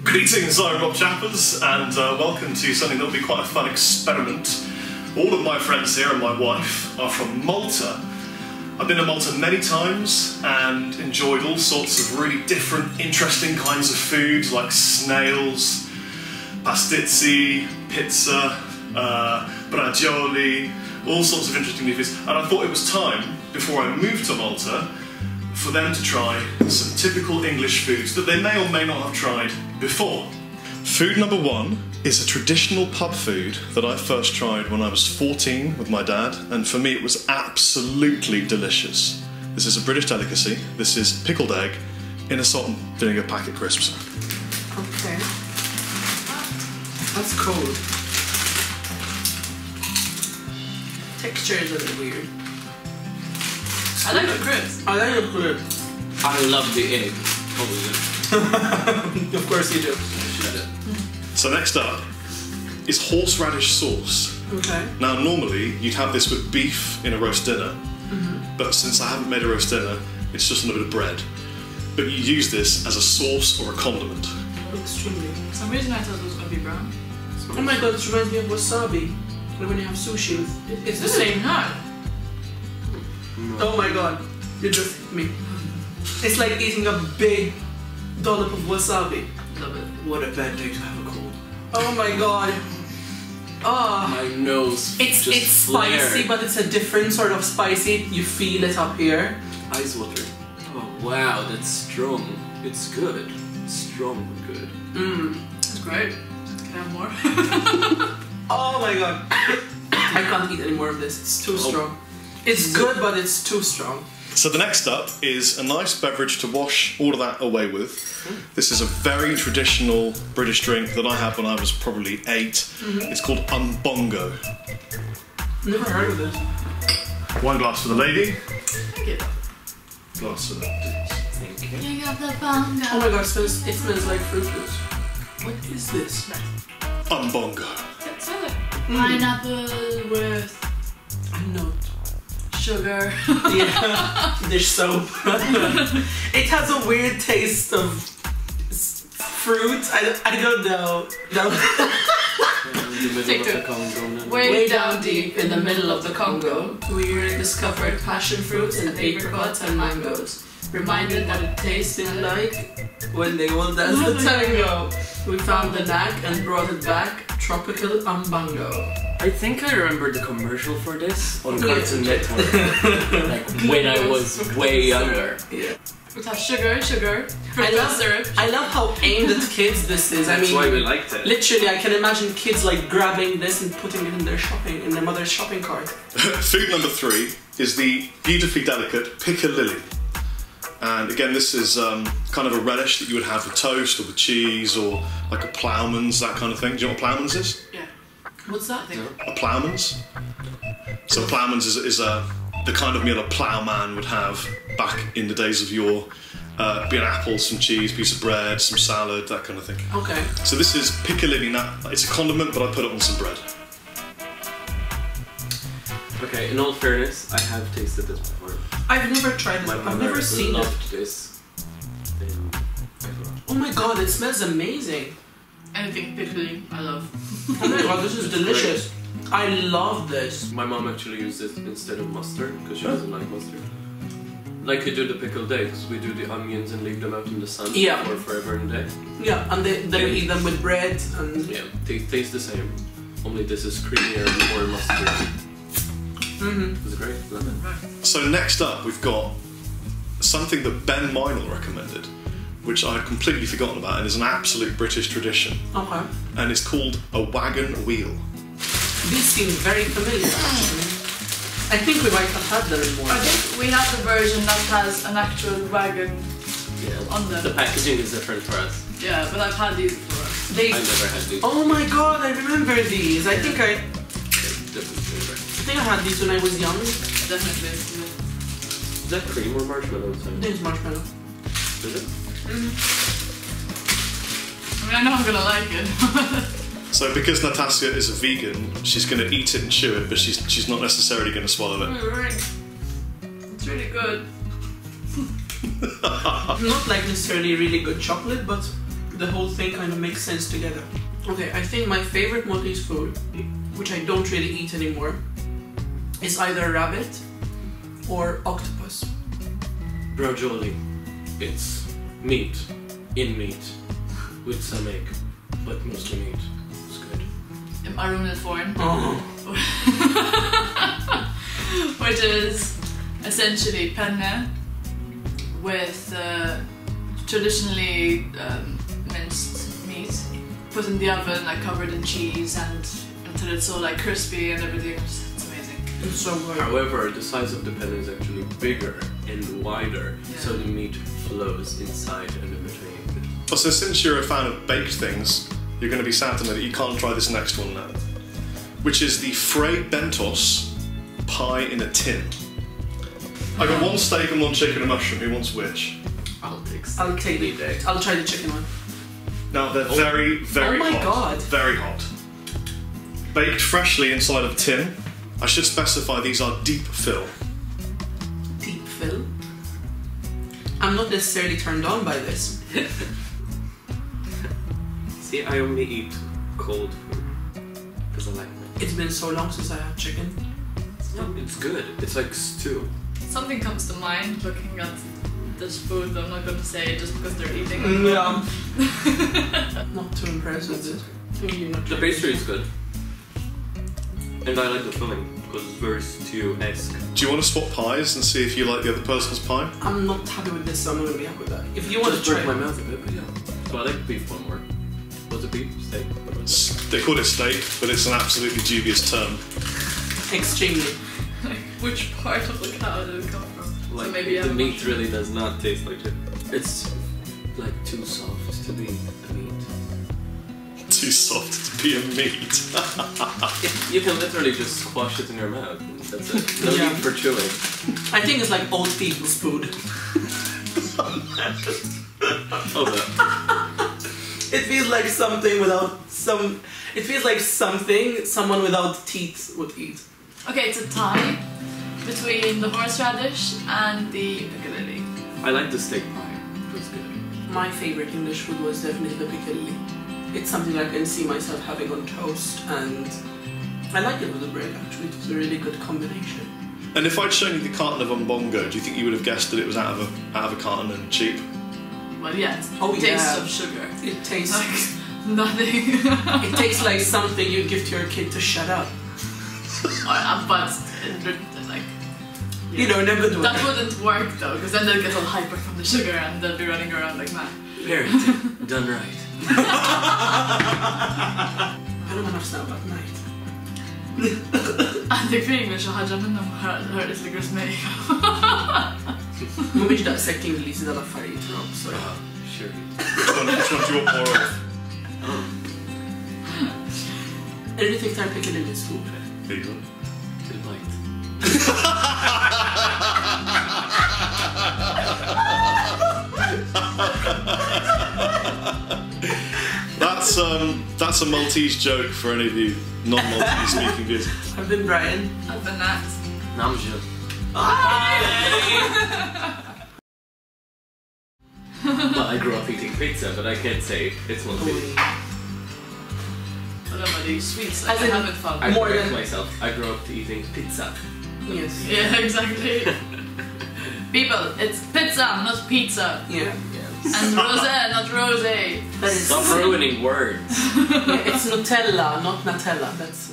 Greetings, I'm Rob Chappers, and welcome to something that will be quite a fun experiment. All of my friends here and my wife are from Malta. I've been to Malta many times and enjoyed all sorts of really different, interesting kinds of food like snails, pastizzi, pizza, bracioli, all sorts of interesting new foods. And I thought it was time, before I moved to Malta, for them to try some typical English foods that they may or may not have tried before. Food number one is a traditional pub food that I first tried when I was 14 with my dad, and for me it was absolutely delicious. This is a British delicacy. This is pickled egg in a salt and vinegar packet crisps. Okay. That's cold. Texture is a bit weird. I like the crisps. I like the crisps. I love the egg. Of course you do. So next up is horseradish sauce. Okay. Now normally you'd have this with beef in a roast dinner, but since I haven't made a roast dinner, it's just on a bit of bread. But you use this as a sauce or a condiment. Extremely. For some reason I thought it was going to be brown. Oh my god, this reminds me of wasabi. Like when you have sushi with... It's the same nut. Oh my god, you just hit me. It's like eating a big dollop of wasabi. Love it. What a bad day to have a cold. Oh my god. Oh. My nose. It's flared. spicy, but it's a different sort of spicy. You feel it up here. Eyes water. Oh wow, that's strong. It's good. Strong but good. It's great. Can I have more? Oh my god. I can't eat any more of this. It's too strong. It's good, but it's too strong. So the next up is a nice beverage to wash all of that away with. This is a very traditional British drink that I had when I was probably 8. It's called Unbongo. Never heard of this. One glass for the lady. Thank you. Glass for the Thank you. You got the bongo. Oh my god, it smells like fruit juice. What is this? Unbongo. Smell it. Pineapple with Note. sugar. Yeah, dish soap. It has a weird taste of fruit. I don't know. In the middle of the Congo. Now. Way down deep in the middle of the Congo, we discovered passion fruits and apricots and mangoes. Reminded that it tasted like When they all dance the the tango. tango. We found the knack and brought it back. Tropical Umbongo. I think I remember the commercial for this on Yeah. Cartoon Network. Like when I was way younger. Yeah. It has sugar, I love syrup. I love how aimed at kids this is. That's I mean, why we liked it. literally, I can imagine kids like grabbing this and putting it in their mother's shopping cart. Food number 3 is the beautifully delicate Piccalilli. And again, this is kind of a relish that you would have with toast or with cheese or like a ploughman's, that kind of thing. Do you know what ploughman's is? Yeah. What's that thing? A ploughman's. So ploughman's is the kind of meal a ploughman would have back in the days of yore. Be an apple, some cheese, piece of bread, some salad, that kind of thing. Okay. So this is Piccalilli. It's a condiment, but I put it on some bread. Okay, in all fairness, I have tasted this before. I've never tried this. My I've mother never seen it. loved this. Oh my god, it smells amazing. Anything pickly, I love. Oh my god, this is delicious. I love this. My mom actually used it instead of mustard because she doesn't like mustard. Like we do the pickled eggs, we do the onions and leave them out in the sun Yeah. for forever and a day. Yeah, and then we eat them with bread and... Yeah, they taste the same. Only this is creamier and more mustard. It's great, love it. So next up, we've got something that Ben Meinel recommended, which I had completely forgotten about and is an absolute British tradition. Okay. And it's called a wagon wheel. These seem very familiar actually. I think we might have had them in more. I think we have the version that has an actual wagon Yeah, on them. the packaging is different for us. Yeah, but I've had these before. They... I never had these. Oh my god, I remember these. I think I had these when I was young. Definitely. Is that cream or marshmallow? I think it's marshmallow. Is it? I mean, I know I'm gonna like it. So because Natasha is a vegan, she's going to eat it and chew it, but she's not necessarily going to swallow it. It's really good. Not like necessarily really good chocolate, but the whole thing kind of makes sense together. Okay, I think my favorite Maltese food, which I don't really eat anymore, is either rabbit or octopus. Ravioli. It's meat in meat with some egg, but mostly meat. It's good. il-forn. Oh. Which is essentially penne with traditionally minced meat put in the oven, like covered in cheese, and until it's all like crispy and everything. It's amazing. It's so good. However, the size of the penne is actually bigger and wider, so the meat flows inside and in between. So since you're a fan of baked things, you're going to be sad to know that you can't try this next one now, which is the Frey Bentos pie in a tin. I got one steak and one chicken and mushroom. Who wants which? I'll take the egg. I'll try the chicken one. Now they're very, very hot. Oh my god. Very hot. Baked freshly inside of a tin. I should specify these are deep fill. Deep fill? I'm not necessarily turned on by this. See, I only eat cold food because I like it. It's been so long since I had chicken. It's good. It's like stew. Something comes to mind looking at this food. I'm not going to say it just because they're eating it. Yeah. Not too impressed with this. The pastry is good. And I like the filling because it's very stew-esque. Do you want to swap pies and see if you like the other person's pie? I'm not happy with this, so I'm not going to be happy with that. If you want Just to try break my mouth a bit, but yeah. So I like beef one more. What's it beef? Steak? They call it steak, but it's an absolutely dubious term. Extremely. Like, which part of the cow did it come from? Like, So maybe the meat really does not taste like it. It's like too soft to be a meat. Too soft to be a meat. You can literally just squash it in your mouth. And that's it. No Yeah. need for chewing. I think it's like old people's food. Oh, that. It feels like something without some... It feels like something someone without teeth would eat. Okay, it's a tie between the horseradish and the piccalilli. I like the steak pie. It was good. My favorite English food was definitely the Piccalilli. It's something I can see myself having on toast, and I like it with the bread actually. It's a really good combination. And if I'd shown you the carton of Unbond, do you think you would have guessed that it was out of a carton and cheap? Well, yeah, it tastes yeah. of sugar. It tastes Like nothing. it tastes like something you'd give to your kid to shut up. But like, You know, never do that it. wouldn't work though, because then they'll get all hyper from the sugar and they'll be running around like mad. Parenting done right. I don't have snap at night. Għandek fi English ħaġa minnhom ħarqet li gris mejja. Mhumiex daqshekk Ingliżi dal-affarijiet, no? So. Sure. Which one do you want more of? Irrid iktar Piccalilli food. There you go. Delight. That's a Maltese joke for any of you non-Maltese speaking viewers. I've been Brian. I've been that. Namja. Well, I grew up eating pizza, but I can't say it's Maltese. What are these sweets? As I in- haven't found. I More correct than- myself. I grew up eating pizza. Yes. Yeah, exactly. People, it's pizza, not pizza. Yeah. And rosé, not rosé. That is. Stop ruining words. Yeah, it's Nutella, not Nutella. That's